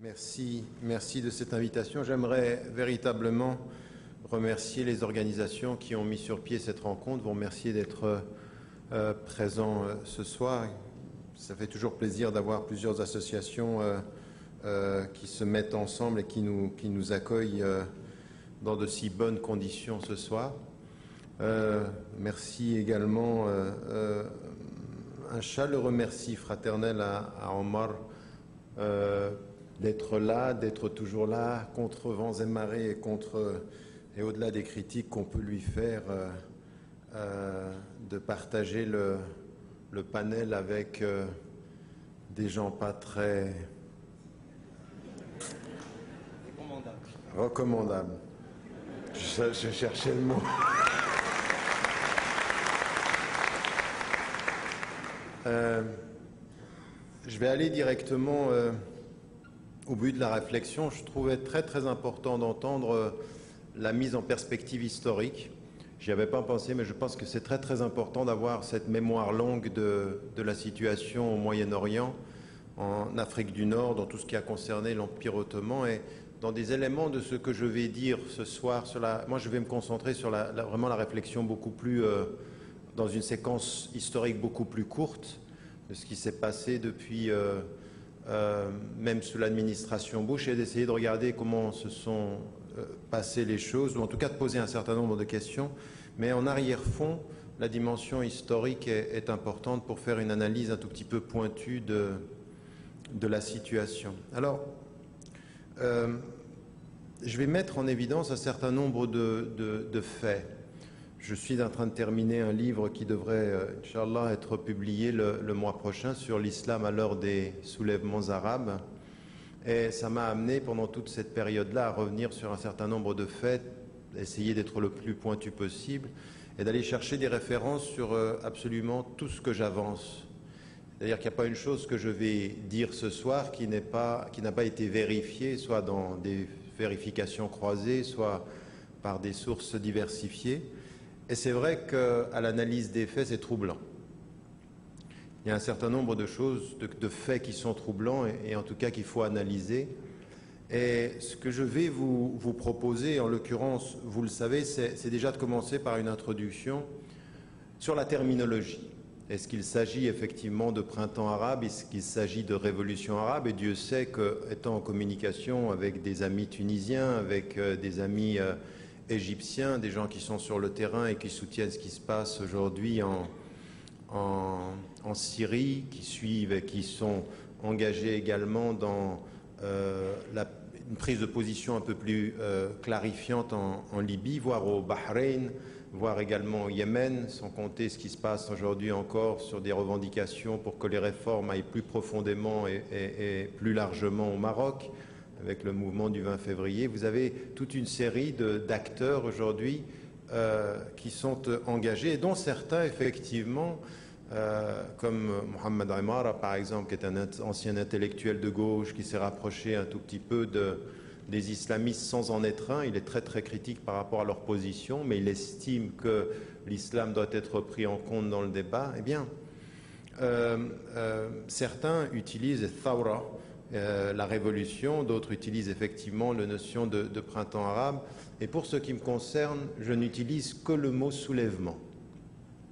Merci de cette invitation. J'aimerais véritablement remercier les organisations qui ont mis sur pied cette rencontre, vous remercier d'être présent ce soir. Ça fait toujours plaisir d'avoir plusieurs associations qui se mettent ensemble et qui nous accueillent dans de si bonnes conditions ce soir. Merci également, un chaleureux merci fraternel à Omar d'être là, d'être toujours là, contre vents et marées et au-delà des critiques qu'on peut lui faire, de partager le panel avec des gens pas très recommandables. Je cherchais le mot. Je vais aller directement au but de la réflexion. Je trouvais très important d'entendre la mise en perspective historique. J'y avais pas pensé, mais je pense que c'est très important d'avoir cette mémoire longue de la situation au Moyen-Orient, en Afrique du Nord, dans tout ce qui a concerné l'Empire ottoman, et dans des éléments de ce que je vais dire ce soir. Moi, je vais me concentrer sur vraiment la réflexion beaucoup plus, dans une séquence historique beaucoup plus courte, de ce qui s'est passé depuis, même sous l'administration Bush, et d'essayer de regarder comment se sont passées les choses, ou en tout cas de poser un certain nombre de questions. Mais en arrière-fond, la dimension historique est importante pour faire une analyse un tout petit peu pointue de la situation. Alors, je vais mettre en évidence un certain nombre de faits. Je suis en train de terminer un livre qui devrait, Inch'Allah, être publié le mois prochain sur l'islam à l'heure des soulèvements arabes. Et ça m'a amené pendant toute cette période-là à revenir sur un certain nombre de faits, essayer d'être le plus pointu possible et d'aller chercher des références sur absolument tout ce que j'avance. C'est-à-dire qu'il n'y a pas une chose que je vais dire ce soir qui n'a pas été vérifiée, soit dans des vérifications croisées, soit par des sources diversifiées. Et c'est vrai qu'à l'analyse des faits, c'est troublant. Il y a un certain nombre de choses, de faits qui sont troublants et en tout cas qu'il faut analyser. Et ce que je vais vous proposer, en l'occurrence, vous le savez, c'est déjà de commencer par une introduction sur la terminologie. Est-ce qu'il s'agit effectivement de printemps arabe? Est-ce qu'il s'agit de révolution arabe? Et Dieu sait qu'étant en communication avec des amis tunisiens, avec des amis égyptiens, des gens qui sont sur le terrain et qui soutiennent ce qui se passe aujourd'hui en Syrie, qui suivent et qui sont engagés également dans une prise de position un peu plus clarifiante en Libye, voire au Bahreïn, voire également au Yémen, sans compter ce qui se passe aujourd'hui encore sur des revendications pour que les réformes aillent plus profondément et plus largement au Maroc, avec le mouvement du 20 février. Vous avez toute une série d'acteurs aujourd'hui qui sont engagés, et dont certains, effectivement, comme Mohamed Aymara, par exemple, qui est un ancien intellectuel de gauche, qui s'est rapproché un tout petit peu des islamistes sans en être un. Il est très critique par rapport à leur position, mais il estime que l'islam doit être pris en compte dans le débat. Eh bien, certains utilisent Thawra, la révolution, d'autres utilisent effectivement la notion de printemps arabe. Et pour ce qui me concerne, je n'utilise que le mot soulèvement.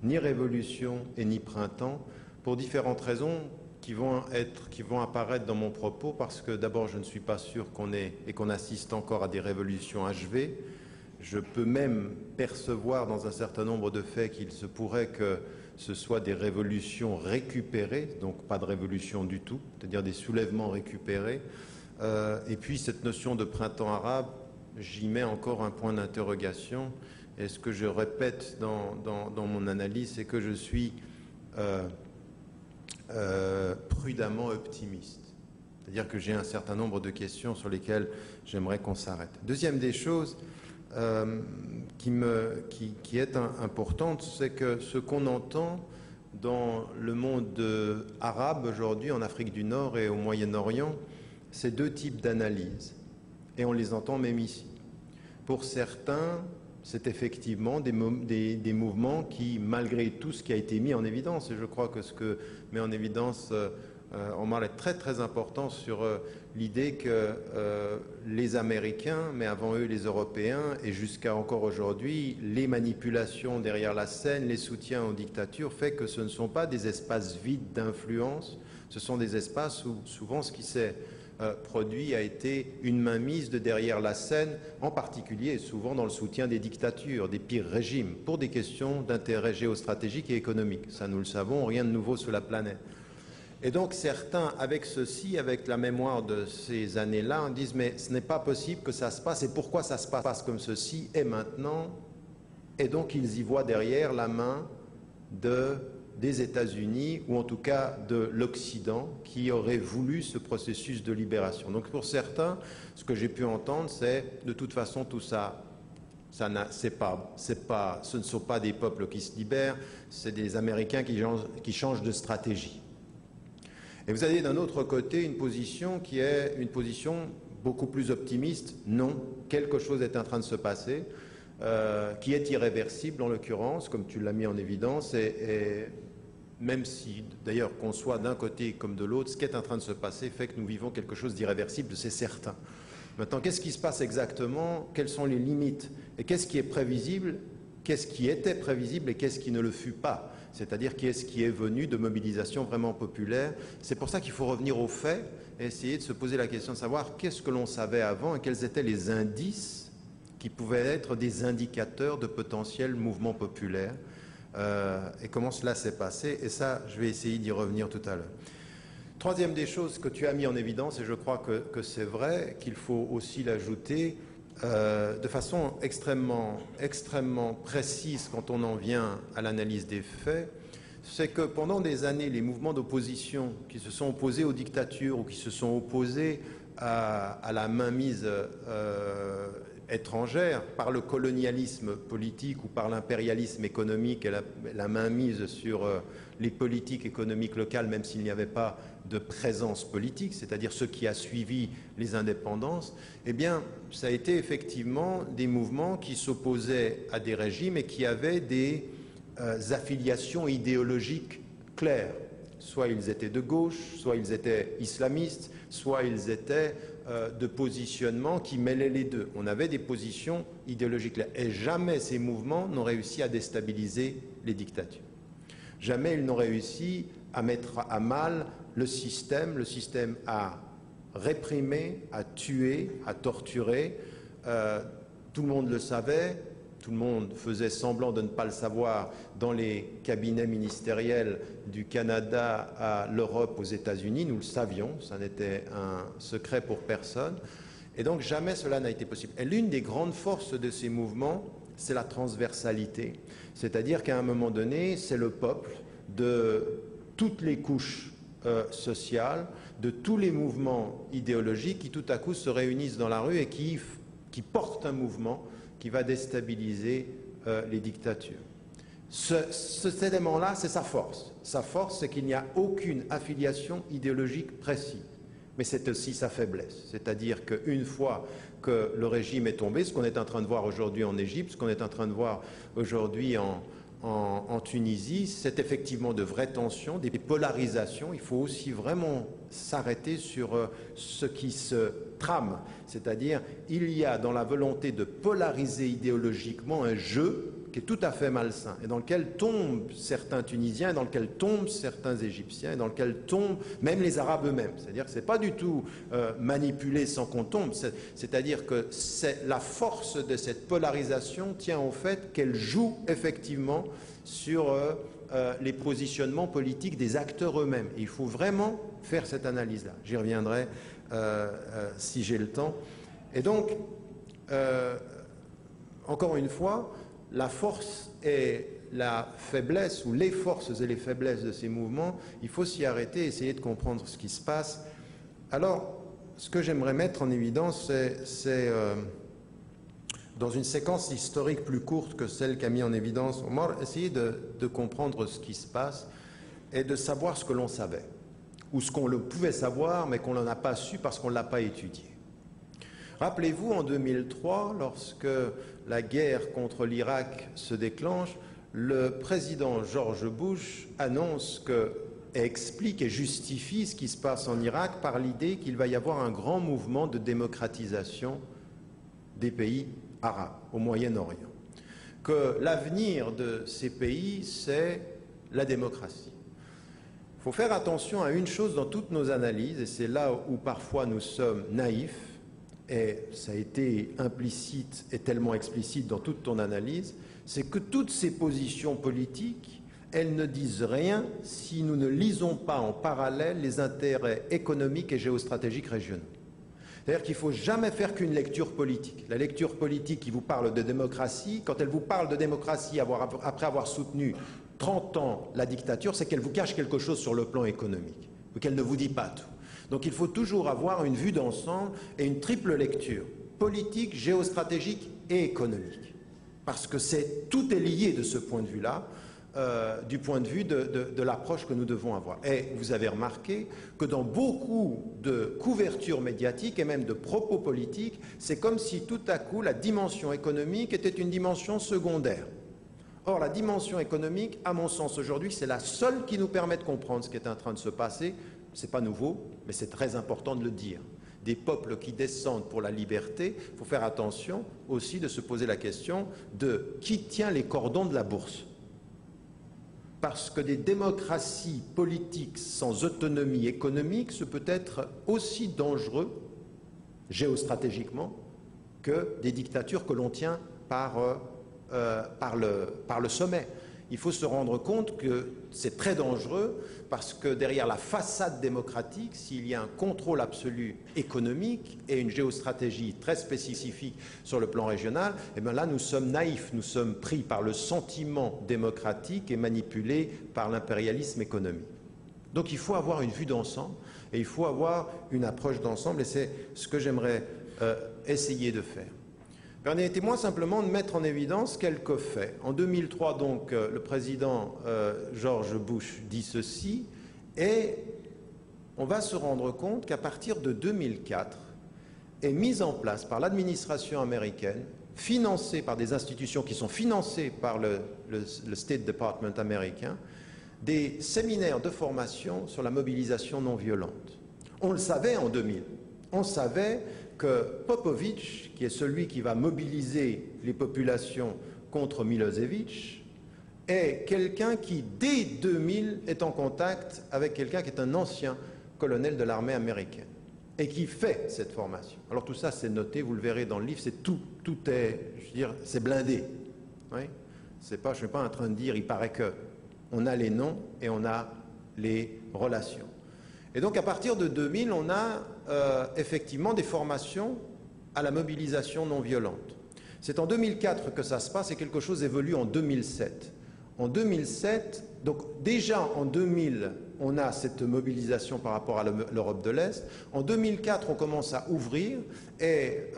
Ni révolution et ni printemps, pour différentes raisons qui vont apparaître dans mon propos, parce que d'abord je ne suis pas sûr qu'on assiste encore à des révolutions achevées. Je peux même percevoir dans un certain nombre de faits qu'il se pourrait que ce soit des révolutions récupérées, donc pas de révolution du tout, c'est-à-dire des soulèvements récupérés. Et puis cette notion de printemps arabe, j'y mets encore un point d'interrogation. Et ce que je répète dans mon analyse, c'est que je suis prudemment optimiste. C'est-à-dire que j'ai un certain nombre de questions sur lesquelles j'aimerais qu'on s'arrête. Deuxième des choses qui est importante, c'est que ce qu'on entend dans le monde arabe aujourd'hui, en Afrique du Nord et au Moyen-Orient, c'est deux types d'analyses. Et on les entend même ici. Pour certains, c'est effectivement des mouvements qui, malgré tout ce qui a été mis en évidence, et je crois que ce que met en évidence Omar est très très important sur l'idée que les Américains, mais avant eux les Européens, et jusqu'à encore aujourd'hui, les manipulations derrière la scène, les soutiens aux dictatures, fait que ce ne sont pas des espaces vides d'influence, ce sont des espaces où souvent ce qui s'est produit a été une mainmise de derrière la scène, en particulier et souvent dans le soutien des dictatures, des pires régimes, pour des questions d'intérêt géostratégique et économique. Ça, nous le savons, rien de nouveau sur la planète. Et donc certains, avec ceci, avec la mémoire de ces années-là, disent mais ce n'est pas possible que ça se passe, et pourquoi ça se passe comme ceci, et maintenant, et donc ils y voient derrière la main des États-Unis, ou en tout cas de l'Occident, qui aurait voulu ce processus de libération. Donc pour certains, ce que j'ai pu entendre, c'est de toute façon tout ça, ce ne sont pas des peuples qui se libèrent, c'est des Américains qui changent de stratégie. Et vous avez d'un autre côté une position qui est une position beaucoup plus optimiste. Non, quelque chose est en train de se passer, qui est irréversible en l'occurrence, comme tu l'as mis en évidence, et même si d'ailleurs qu'on soit d'un côté comme de l'autre, ce qui est en train de se passer fait que nous vivons quelque chose d'irréversible, c'est certain. Maintenant, qu'est-ce qui se passe exactement? Quelles sont les limites? Et qu'est-ce qui est prévisible? Qu'est-ce qui était prévisible et qu'est-ce qui ne le fut pas? C'est-à-dire qu'est-ce qui est venu de mobilisation vraiment populaire? C'est pour ça qu'il faut revenir aux faits et essayer de se poser la question de savoir qu'est-ce que l'on savait avant et quels étaient les indices qui pouvaient être des indicateurs de potentiels mouvements populaires et comment cela s'est passé. Et ça, je vais essayer d'y revenir tout à l'heure. Troisième des choses que tu as mis en évidence, et je crois que c'est vrai, qu'il faut aussi l'ajouter, de façon extrêmement précise quand on en vient à l'analyse des faits, c'est que pendant des années, les mouvements d'opposition qui se sont opposés aux dictatures ou qui se sont opposés à la mainmise étrangère par le colonialisme politique ou par l'impérialisme économique et la mainmise sur les politiques économiques locales, même s'il n'y avait pas de présence politique, c'est-à-dire ce qui a suivi les indépendances, eh bien, ça a été effectivement des mouvements qui s'opposaient à des régimes et qui avaient des affiliations idéologiques claires. Soit ils étaient de gauche, soit ils étaient islamistes, soit ils étaient de positionnement qui mêlaient les deux. On avait des positions idéologiques claires. Et jamais ces mouvements n'ont réussi à déstabiliser les dictatures. Jamais ils n'ont réussi à mettre à mal le système à réprimer, à tuer, à torturer. Tout le monde le savait, tout le monde faisait semblant de ne pas le savoir dans les cabinets ministériels du Canada à l'Europe, aux États-Unis. Nous le savions, ça n'était un secret pour personne. Et donc jamais cela n'a été possible. Et l'une des grandes forces de ces mouvements, c'est la transversalité. C'est-à-dire qu'à un moment donné, c'est le peuple de toutes les couches sociales, de tous les mouvements idéologiques qui tout à coup se réunissent dans la rue et qui portent un mouvement qui va déstabiliser les dictatures. Cet élément-là, c'est sa force. Sa force, c'est qu'il n'y a aucune affiliation idéologique précise. Mais c'est aussi sa faiblesse. C'est-à-dire qu'une fois que le régime est tombé, ce qu'on est en train de voir aujourd'hui en Égypte, ce qu'on est en train de voir aujourd'hui en Tunisie, c'est effectivement de vraies tensions, des polarisations. Il faut aussi vraiment s'arrêter sur ce qui se trame. C'est-à-dire, il y a dans la volonté de polariser idéologiquement un jeu qui est tout à fait malsain et dans lequel tombent certains Tunisiens, et dans lequel tombent certains Égyptiens, et dans lequel tombent même les Arabes eux-mêmes. C'est-à-dire que ce n'est pas du tout manipulé sans qu'on tombe. C'est-à-dire que la force de cette polarisation tient au fait qu'elle joue effectivement sur les positionnements politiques des acteurs eux-mêmes. Et il faut vraiment faire cette analyse-là. J'y reviendrai si j'ai le temps. Et donc, encore une fois, la force et la faiblesse, ou les forces et les faiblesses de ces mouvements, il faut s'y arrêter, essayer de comprendre ce qui se passe. Alors, ce que j'aimerais mettre en évidence, c'est dans une séquence historique plus courte que celle qu'a mis en évidence Omar, essayer de comprendre ce qui se passe et de savoir ce que l'on savait, ou ce qu'on le pouvait savoir, mais qu'on n'en a pas su parce qu'on ne l'a pas étudié. Rappelez-vous, en 2003, lorsque la guerre contre l'Irak se déclenche, le président George Bush annonce que, et explique et justifie ce qui se passe en Irak par l'idée qu'il va y avoir un grand mouvement de démocratisation des pays arabes au Moyen-Orient. Que l'avenir de ces pays, c'est la démocratie. Il faut faire attention à une chose dans toutes nos analyses, et c'est là où parfois nous sommes naïfs, et ça a été implicite et tellement explicite dans toute ton analyse, c'est que toutes ces positions politiques, elles ne disent rien si nous ne lisons pas en parallèle les intérêts économiques et géostratégiques régionaux. C'est-à-dire qu'il ne faut jamais faire qu'une lecture politique. La lecture politique qui vous parle de démocratie, quand elle vous parle de démocratie après avoir soutenu 30 ans la dictature, c'est qu'elle vous cache quelque chose sur le plan économique, ou qu'elle ne vous dit pas tout. Donc il faut toujours avoir une vue d'ensemble et une triple lecture, politique, géostratégique et économique. Parce que tout est lié de ce point de vue-là, du point de vue de l'approche que nous devons avoir. Et vous avez remarqué que dans beaucoup de couvertures médiatiques et même de propos politiques, c'est comme si tout à coup la dimension économique était une dimension secondaire. Or, la dimension économique, à mon sens aujourd'hui, c'est la seule qui nous permet de comprendre ce qui est en train de se passer. Ce n'est pas nouveau, mais c'est très important de le dire. Des peuples qui descendent pour la liberté, il faut faire attention aussi de se poser la question de qui tient les cordons de la bourse. Parce que des démocraties politiques sans autonomie économique, ce peut être aussi dangereux géostratégiquement que des dictatures que l'on tient par le sommet. Il faut se rendre compte que c'est très dangereux parce que derrière la façade démocratique, s'il y a un contrôle absolu économique et une géostratégie très spécifique sur le plan régional, eh bien là nous sommes naïfs, nous sommes pris par le sentiment démocratique et manipulés par l'impérialisme économique. Donc il faut avoir une vue d'ensemble et il faut avoir une approche d'ensemble et c'est ce que j'aimerais essayer de faire. Permettez-moi simplement de mettre en évidence quelques faits. En 2003, donc, le président George Bush dit ceci, et on va se rendre compte qu'à partir de 2004, est mise en place par l'administration américaine, financée par des institutions qui sont financées par le State Department américain, des séminaires de formation sur la mobilisation non violente. On le savait en 2000. On savait que Popovich, qui est celui qui va mobiliser les populations contre Milosevic, est quelqu'un qui, dès 2000, est en contact avec quelqu'un qui est un ancien colonel de l'armée américaine et qui fait cette formation. Alors tout ça, c'est noté, vous le verrez dans le livre, c'est tout est, je veux dire, c'est blindé. Oui, c'est pas, je ne suis pas en train de dire, il paraît que. On a les noms et on a les relations. Et donc à partir de 2000, on a effectivement des formations à la mobilisation non violente. C'est en 2004 que ça se passe et quelque chose évolue en 2007. En 2007, donc déjà en 2000, on a cette mobilisation par rapport à l'Europe de l'Est. En 2004, on commence à ouvrir et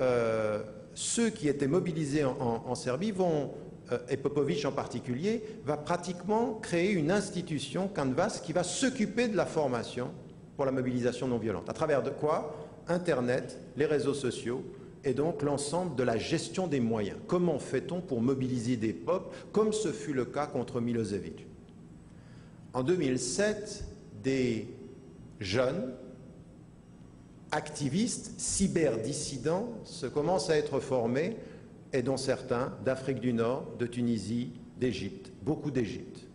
ceux qui étaient mobilisés en Serbie vont, et Popovich en particulier, va pratiquement créer une institution, Canvas, qui va s'occuper de la formation pour la mobilisation non violente. À travers de quoi? Internet, les réseaux sociaux et donc l'ensemble de la gestion des moyens. Comment fait-on pour mobiliser des peuples, comme ce fut le cas contre Milosevic? En 2007, des jeunes activistes, cyberdissidents, se commencent à être formés, et dont certains d'Afrique du Nord, de Tunisie, d'Égypte, beaucoup d'Égypte.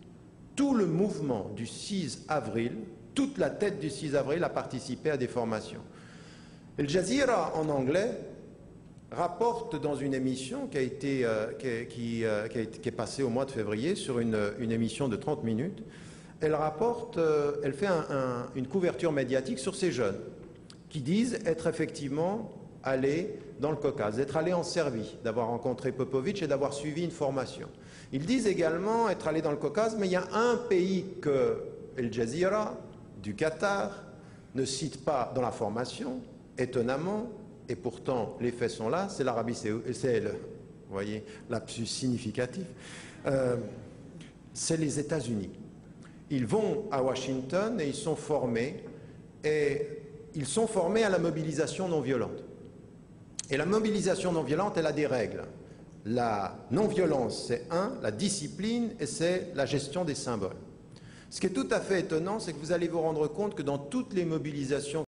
Tout le mouvement du 6 avril, toute la tête du 6 avril a participé à des formations. Al Jazeera, en anglais, rapporte dans une émission qui est passée au mois de février, sur une émission de 30 minutes, elle fait une couverture médiatique sur ces jeunes qui disent être effectivement allés dans le Caucase, d'être allés en Serbie, d'avoir rencontré Popovich et d'avoir suivi une formation. Ils disent également être allés dans le Caucase, mais il y a un pays que Al Jazeera, du Qatar, ne cite pas dans la formation, étonnamment, et pourtant les faits sont là, c'est l'Arabie Saoudite, c'est le, vous voyez, lapsus significatif, c'est les États-Unis. Ils vont à Washington et ils sont formés à la mobilisation non violente. Et la mobilisation non violente, elle a des règles. La non-violence, c'est la discipline et c'est la gestion des symboles. Ce qui est tout à fait étonnant, c'est que vous allez vous rendre compte que dans toutes les mobilisations